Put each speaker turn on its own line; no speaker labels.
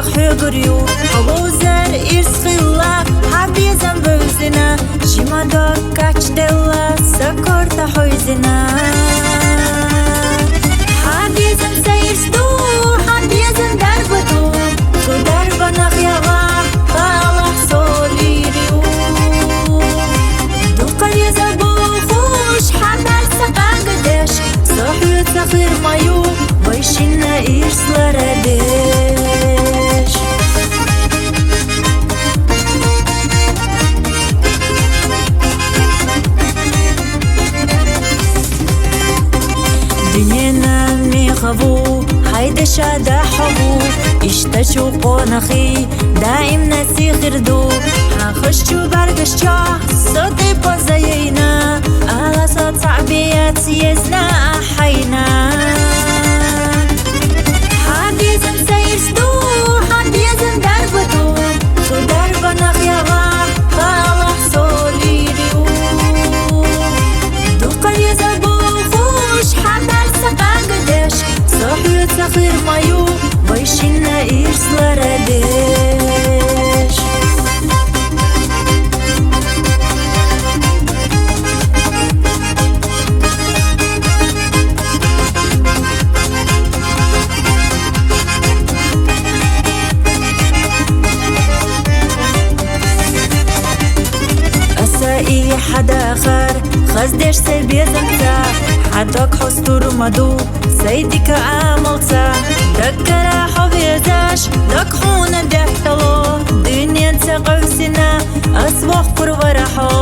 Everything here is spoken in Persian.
حجريو حوزر إرسخلا حبيزم بوزنا شما داكش دلا سكرت حوزنا حبيزم سيرستو حبيزم دربتو تو دربنا خيغا خالح سوليريو دو قريزة بوخوش حبال سقاقدش صحية سخير مايو ويشنا إرسلردش دنيانا ميخافو حيدا شادا حبو اشتشو قونخي دائم ناسي خردو حنخشو برقشا صوتي بوزينا على صوت صعبيات سيزنا حينا حبيزم سيرستو حبيزم دربتو تو دربنا خيغا خالح سوليريو دو قريزة بوخوش حبال سقاقدش صحية سخير مايو ويشنا إرسلردش أسائي حدا آخر خزدش سبيزمتا حدك حستور مدو سيدك عاملتا دكرا حبيزاش دك حونا دحتلو دنيا تقوسنا أسواق قرب رحو